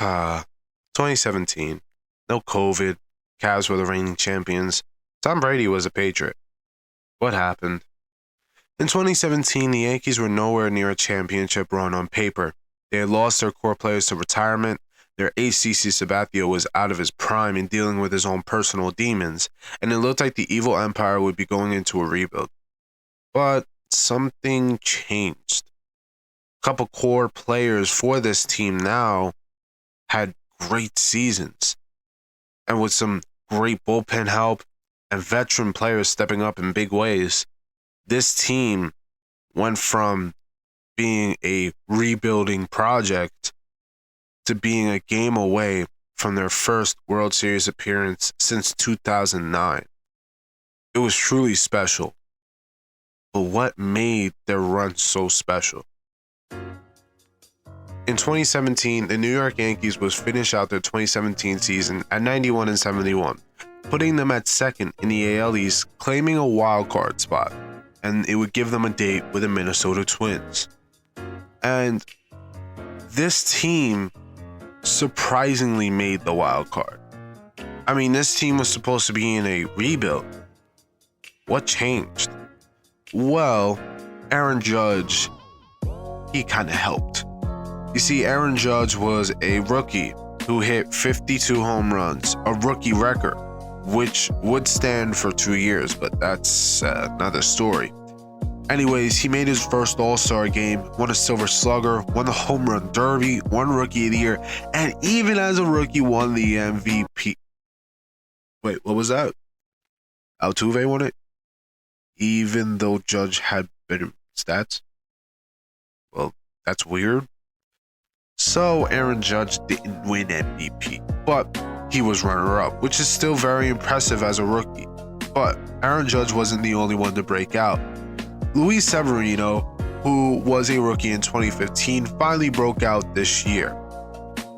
2017. No COVID. Cavs were the reigning champions. Tom Brady was a Patriot. What happened? In 2017, the Yankees were nowhere near a championship run on paper. They had lost their core players to retirement. Their ace CC Sabathia was out of his prime and dealing with his own personal demons, and it looked like the evil empire would be going into a rebuild. But something changed. A couple core players for this team now had great seasons. And with some great bullpen help and veteran players stepping up in big ways, this team went from being a rebuilding project to being a game away from their first World Series appearance since 2009. It was truly special. But what made their run so special? In 2017, the New York Yankees would finish out their 2017 season at 91-71, putting them at second in the ALDS, claiming a wild card spot, and it would give them a date with the Minnesota Twins. And this team surprisingly made the wild card. I mean, this team was supposed to be in a rebuild. What changed? Well, Aaron Judge, he kind of helped. You see, Aaron Judge was a rookie who hit 52 home runs, a rookie record, which would stand for 2 years, but that's another story. Anyways, he made his first All-Star game, won a Silver Slugger, won the Home Run Derby, won Rookie of the Year, and even as a rookie won the MVP. Wait, what was that? Altuve won it? Even though Judge had better stats? Well, that's weird. So Aaron Judge didn't win MVP, but he was runner-up, which is still very impressive as a rookie. But Aaron Judge wasn't the only one to break out. Luis Severino, who was a rookie in 2015, finally broke out this year,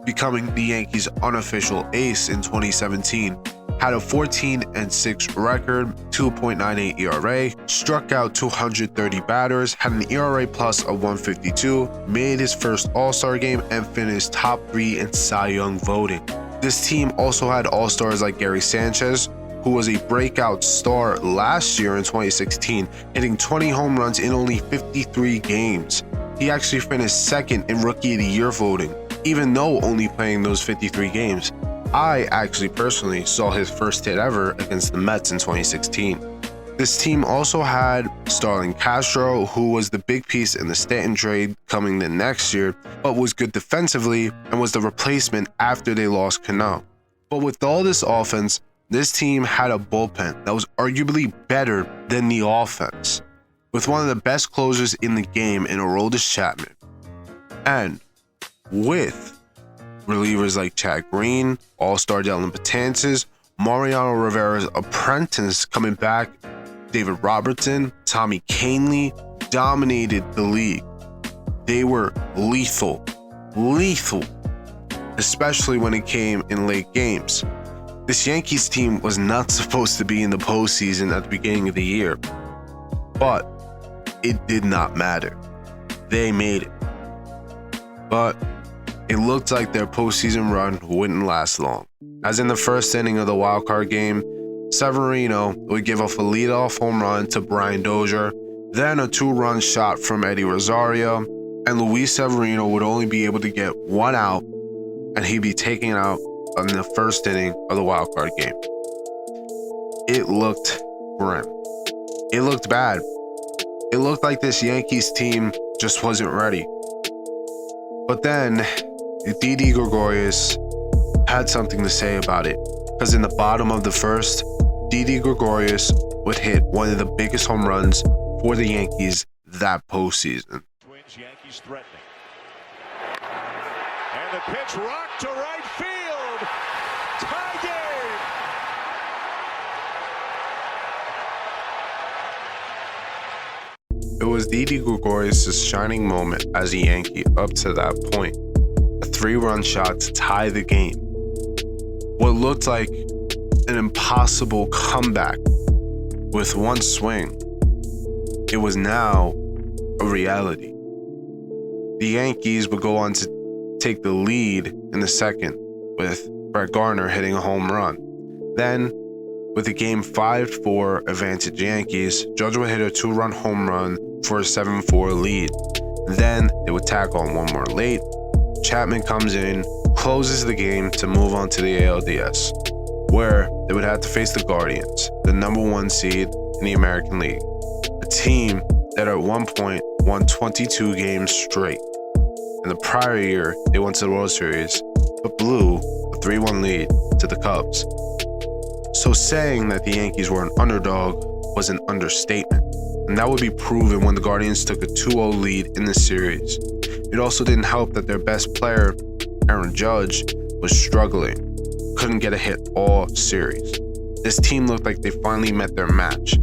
becoming the Yankees' unofficial ace in 2017. Had a 14-6 record, 2.98 ERA, struck out 230 batters, had an ERA plus of 152, made his first All-Star game, and finished top 3 in Cy Young voting. This team also had All-Stars like Gary Sanchez, who was a breakout star last year in 2016, hitting 20 home runs in only 53 games. He actually finished second in Rookie of the Year voting, even though only playing those 53 games. I actually personally saw his first hit ever against the Mets in 2016. This team also had Starlin Castro, who was the big piece in the Stanton trade coming the next year, but was good defensively and was the replacement after they lost Cano. But with all this offense, this team had a bullpen that was arguably better than the offense, with one of the best closers in the game in Aroldis Chapman. And with relievers like Chad Green, All-Star Dylan Betances, Mariano Rivera's apprentice coming back, David Robertson, Tommy Kahnle, dominated the league. They were lethal, especially when it came in late games. This Yankees team was not supposed to be in the postseason at the beginning of the year, but it did not matter. They made it. But it looked like their postseason run wouldn't last long, as in the first inning of the wildcard game, Severino would give off a leadoff home run to Brian Dozier, then a 2-run shot from Eddie Rosario, and Luis Severino would only be able to get 1 out, and he'd be taken out in the first inning of the wildcard game. It looked grim. It looked bad. It looked like this Yankees team just wasn't ready. But then, Didi Gregorius had something to say about it, because in the bottom of the first, Didi Gregorius would hit one of the biggest home runs for the Yankees that postseason. Twins, Yankees threatening. And the pitch rocked to right field. Tie game. It was Didi Gregorius' shining moment as a Yankee up to that point. A 3-run shot to tie the game. What looked like an impossible comeback with one swing. It was now a reality. The Yankees would go on to take the lead in the second with Brett Gardner hitting a home run. Then, with the game 5-4 advantage Yankees, Judge would hit a 2-run home run for a 7-4 lead. Then they would tack on one more late. Chapman comes in, closes the game to move on to the ALDS, where they would have to face the Guardians, the #1 seed in the American League, a team that at one point won 22 games straight. In the prior year, they went to the World Series, but blew a 3-1 lead to the Cubs. So saying that the Yankees were an underdog was an understatement, and that would be proven when the Guardians took a 2-0 lead in the series. It also didn't help that their best player, Aaron Judge, was struggling, couldn't get a hit all series. This team looked like they finally met their match,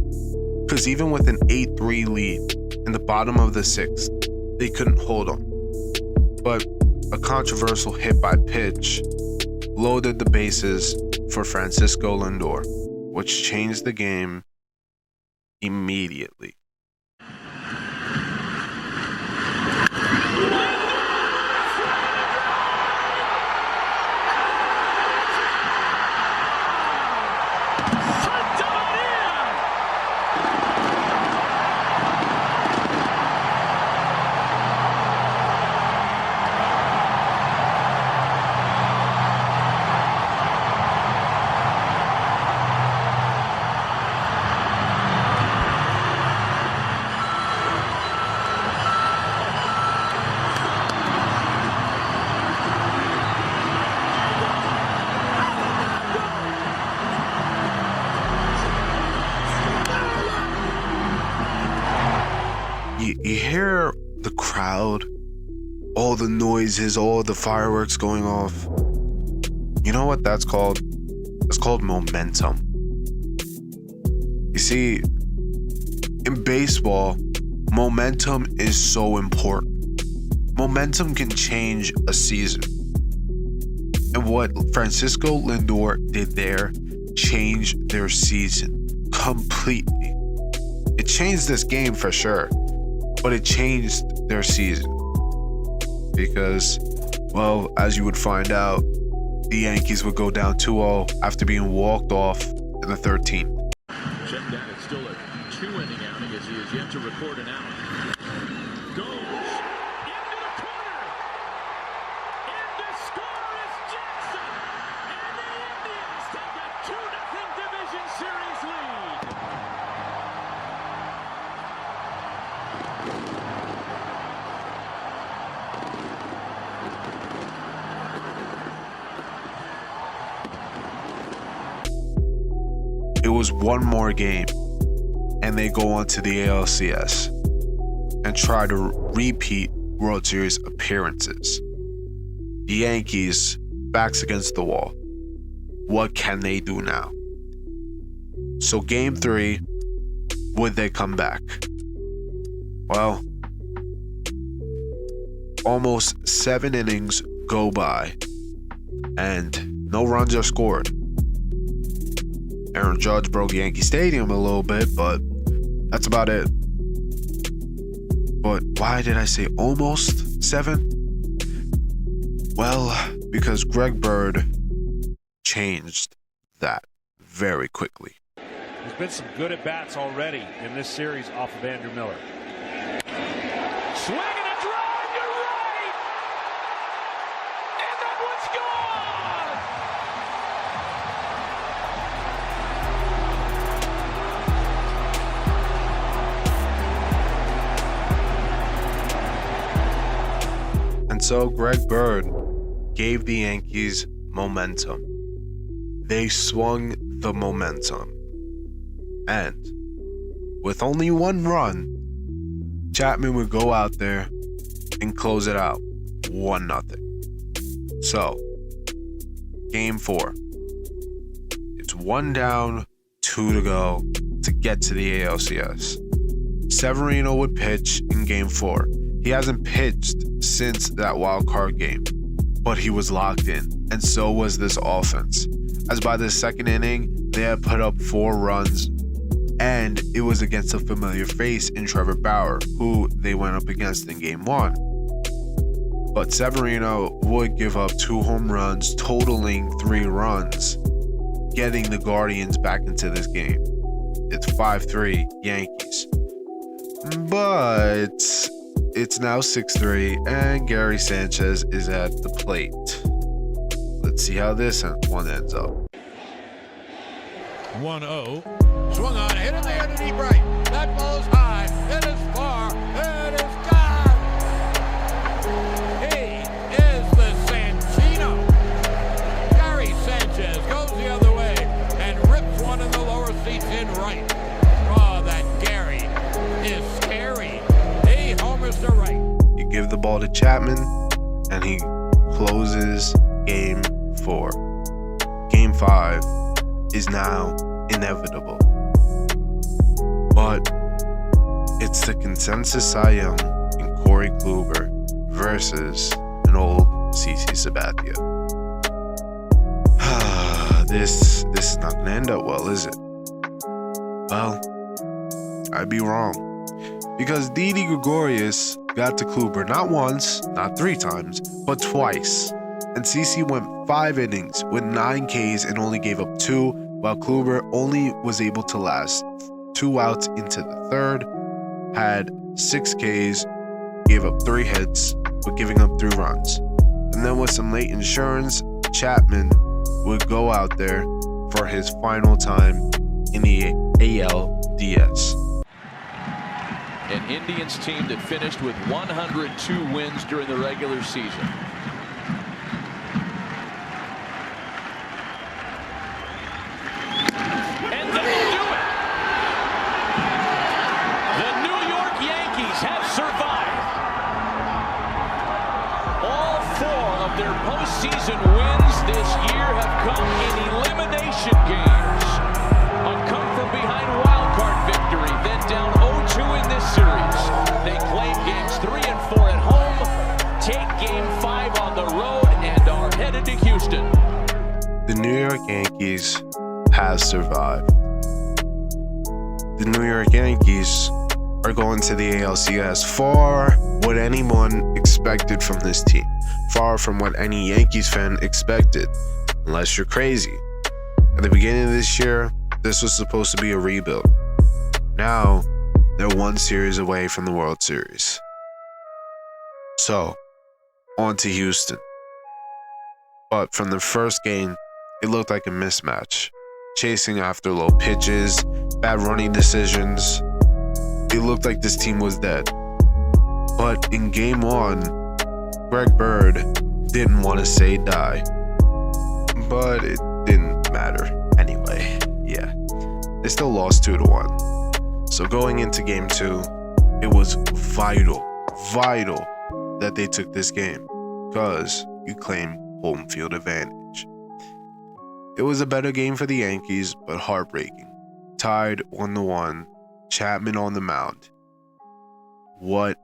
because even with an 8-3 lead in the bottom of the 6th, they couldn't hold them. But a controversial hit by pitch loaded the bases for Francisco Lindor, which changed the game immediately. You hear the crowd, all the noises, all the fireworks going off. You know what that's called? It's called momentum. You see, in baseball, momentum is so important. Momentum can change a season. And what Francisco Lindor did there changed their season completely. It changed this game for sure, but it changed their season. Because, well, as you would find out, the Yankees would go down 2-0 after being walked off in the 13th. Check that. It's still a 2-inning outing as he is yet to record an out. Goes into the corner. And the score is Jackson. And the Indians take a 2-0 division series lead. It was one more game, and they go on to the ALCS and try to repeat World Series appearances. The Yankees, backs against the wall. What can they do now? So game 3, would they come back? Well, almost 7 innings go by, and no runs are scored. Aaron Judge broke Yankee Stadium a little bit, but that's about it. But why did I say almost 7? Well, because Greg Bird changed that very quickly. There's been some good at-bats already in this series off of Andrew Miller. Swing and a drive to right! And that one's gone! And so Greg Bird gave the Yankees momentum. They swung the momentum. And with only 1 run, Chapman would go out there and close it out 1-0. So, game 4. It's 1 down, 2 to go to get to the ALCS. Severino would pitch in game 4. He hasn't pitched since that wild card game, but he was locked in, and so was this offense. As by the 2nd inning, they had put up 4 runs, and it was against a familiar face in Trevor Bauer, who they went up against in game 1. But Severino would give up 2 home runs, totaling 3 runs, getting the Guardians back into this game. It's 5-3 Yankees. But it's now 6-3, and Gary Sanchez is at the plate. Let's see how this one ends up. 1-0. Swung on, hit in the end, deep right. That ball's high. It is far. It is gone. He is the Sanchino. Gary Sanchez goes the other way and rips one in the lower seats in right. Oh, that Gary is scary. He homers to right. You give the ball to Chapman, and he closes Game 4. Game 5 is now inevitable. But it's the consensus Cy Young in Corey Kluber versus an old CC Sabathia. This is not going to end up well, is it? Well, I'd be wrong. Because Didi Gregorius got to Kluber not once, not 3 times, but twice. And CC went 5 innings with 9 Ks and only gave up 2, while Kluber only was able to last 2 outs into the 3rd, had 6 Ks, gave up 3 hits, but giving up 3 runs. And then with some late insurance, Chapman would go out there for his final time in the ALDS. An Indians team that finished with 102 wins during the regular season. And that'll do it. The New York Yankees have survived. All 4 of their postseason wins this year have come in elimination games. A come-from-behind wildcard victory, then down 0-2 in this series. They claim games 3 and 4 at home, take game 5 on the road, and are headed to Houston. The New York Yankees have survived. The New York Yankees are going to the ALCS. Far what anyone expected from this team. Far from what any Yankees fan expected, unless you're crazy. At the beginning of this year, this was supposed to be a rebuild. Now, they're 1 series away from the World Series. So, on to Houston. But from the first game, it looked like a mismatch. Chasing after low pitches, bad running decisions. It looked like this team was dead. But in Game 1, Greg Bird didn't want to say die. But it didn't matter anyway. Yeah, they still lost 2-1. So going into Game 2, it was vital that they took this game because you claim home field advantage. It was a better game for the Yankees, but heartbreaking. Tied 1-1, Chapman on the mound. What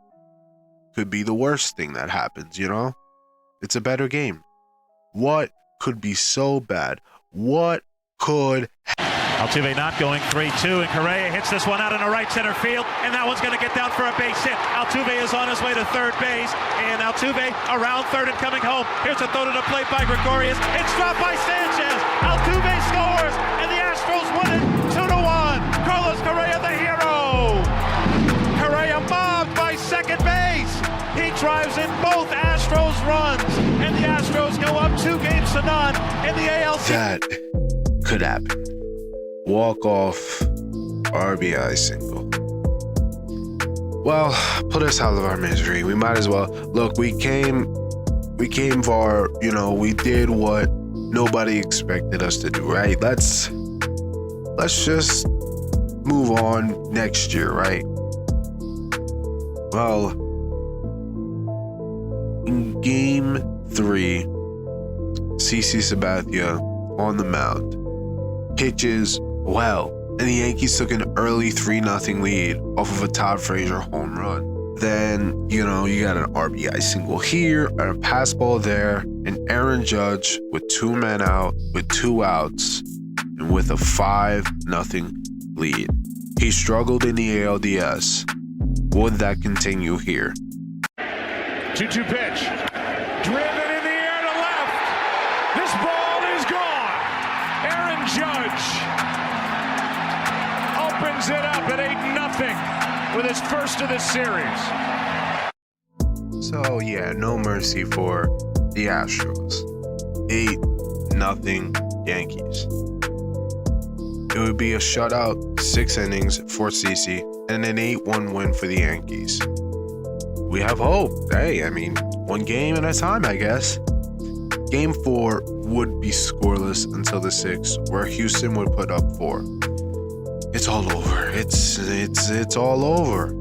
could be the worst thing that happens, you know? It's a better game. What could be so bad? What could Altuve not going 3-2, and Correa hits this one out in the right center field, and that one's going to get down for a base hit. Altuve is on his way to third base, and Altuve around third and coming home. Here's a throw to the plate by Gregorius. It's dropped by Sanchez. Altuve scores, and the Astros win it 2-1. Carlos Correa, the hero. Correa mobbed by second base. He drives in both Astros runs, and the Astros go up 2-0 in the ALCS. that could happen? Walk-off RBI single. Well, put us out of our misery. We might as well. Look, we came far, you know, we did what nobody expected us to do, right? Let's just move on next year, right? Well, in Game 3, CC Sabathia on the mound pitches well, and the Yankees took an early 3-0 lead off of a Todd Frazier home run. Then, you know, you got an RBI single here, and a pass ball there, and Aaron Judge with 2 men out, with 2 outs, and with a 5-0 lead. He struggled in the ALDS. Would that continue here? 2-2 pitch. Driven in the this ball is gone. Aaron Judge opens it up at 8-0 with his first of the series. So yeah, no mercy for the Astros. 8-0 Yankees. It would be a shutout, 6 innings for CC, and an 8-1 win for the Yankees. We have hope. Hey, I mean, one game at a time, I guess. Game 4 would be scoreless until the 6th, where Houston would put up 4. It's all over. It's all over.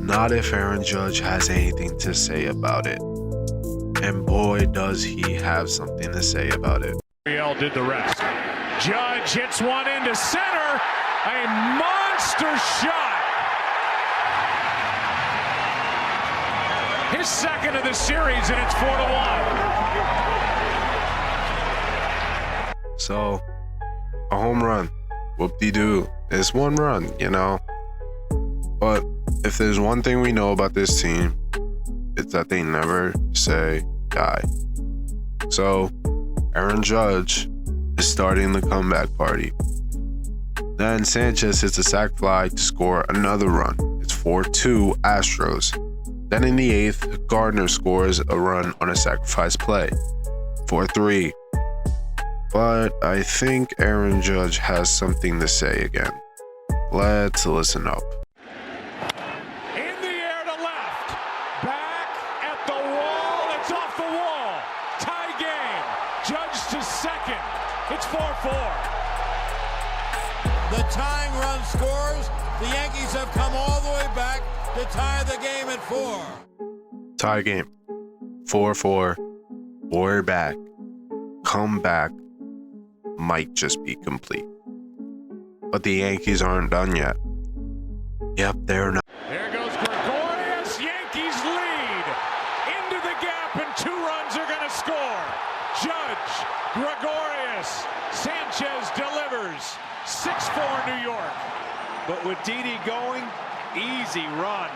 Not if Aaron Judge has anything to say about it. And boy, does he have something to say about it. Riel did the rest. Judge hits one into center. A monster shot. His second of the series, and it's 4-1. So, a home run. Whoop-de-doo. It's one run, you know. But if there's one thing we know about this team, it's that they never say die. So, Aaron Judge is starting the comeback party. Then Sanchez hits a sac fly to score another run. It's 4-2 Astros. Then in the 8th, Gardner scores a run on a sacrifice play. 4-3. But I think Aaron Judge has something to say again. Let's listen up. In the air to left. Back at the wall. It's off the wall. Tie game. Judge to second. It's 4-4. The tying run scores. The Yankees have come all the way back to tie the game at 4. Tie game. 4-4. We're back. Comeback might just be complete. But the Yankees aren't done yet. Yep, they're not. There goes Gregorius. Yankees lead. Into the gap, and 2 runs are going to score. Judge, Gregorius, Sanchez delivers. 6-4 New York. But with Didi going, easy run.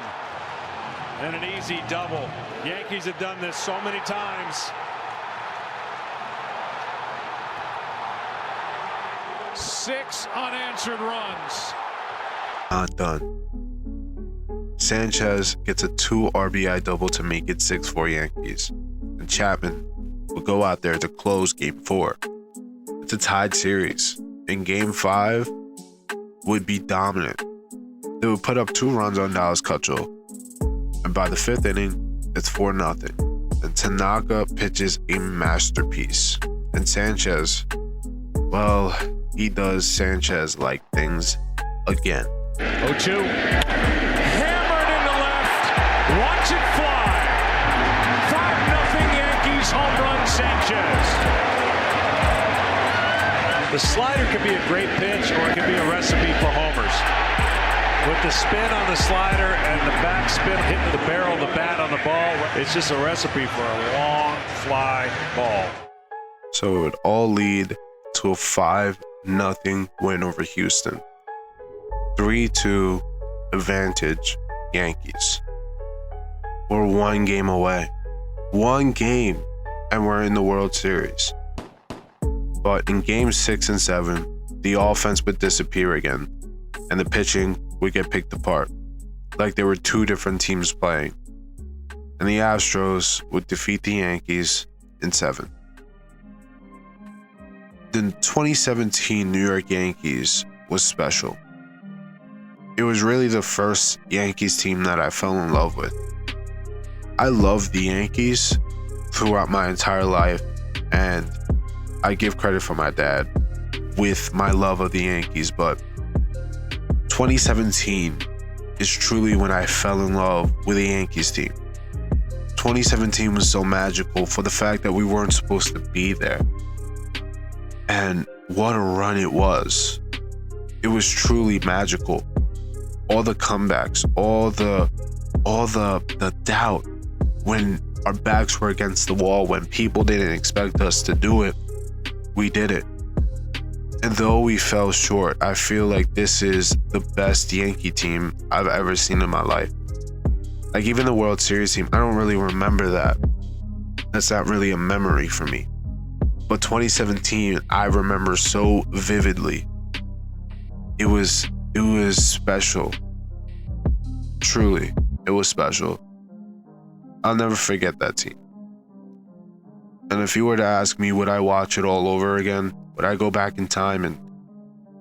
And an easy double. Yankees have done this so many times. 6 unanswered runs. Not done. Sanchez gets a 2 RBI double to make it 6-4 Yankees. And Chapman will go out there to close Game 4. It's a tied series. And Game 5 would be dominant. They would put up 2 runs on Dallas Keuchel. And by the 5th inning, it's 4-0. And Tanaka pitches a masterpiece. And Sanchez, well, he does Sanchez-like things again. 0-2. Hammered into left. Watch it fly. 5-0 Yankees home run Sanchez. The slider could be a great pitch, or it could be a recipe for homers. With the spin on the slider and the back spin hitting the barrel of the bat on the ball, it's just a recipe for a long fly ball. So it would all lead to a 5-0 win over Houston. 3-2 advantage Yankees. We're 1 game away. 1 game, and we're in the World Series. But in Games 6 and 7, the offense would disappear again, and the pitching would get picked apart, like there were 2 different teams playing. And the Astros would defeat the Yankees in 7. The 2017 New York Yankees was special. It was really the first Yankees team that I fell in love with. I loved the Yankees throughout my entire life, and I give credit for my dad with my love of the Yankees, but 2017 is truly when I fell in love with the Yankees team. 2017 was so magical for the fact that we weren't supposed to be there. And what a run it was. It was truly magical. All the comebacks, all the doubt when our backs were against the wall, when people didn't expect us to do it, we did it. And though we fell short, I feel like this is the best Yankee team I've ever seen in my life. Like even the World Series team, I don't really remember that. That's not really a memory for me. But 2017, I remember so vividly. It was special. Truly, it was special. I'll never forget that team. And if you were to ask me, would I watch it all over again? Would I go back in time and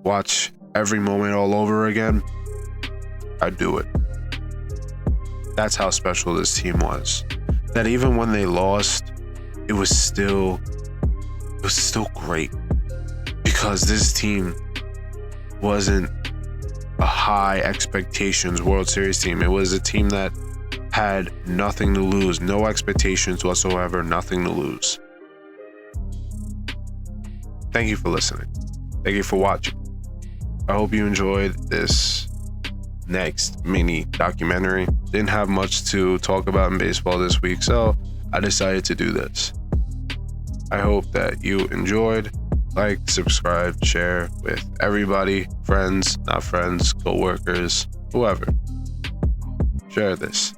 watch every moment all over again? I'd do it. That's how special this team was. That even when they lost, it was still great. Because this team wasn't a high expectations World Series team. It was a team that had nothing to lose, no expectations whatsoever, nothing to lose. Thank you for listening. Thank you for watching. I hope you enjoyed this next mini documentary. Didn't have much to talk about in baseball this week, so I decided to do this. I hope that you enjoyed. Like, subscribe, share with everybody, friends, not friends, co-workers, whoever. Share this.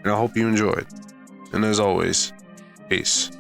And I hope you enjoyed. And as always, peace.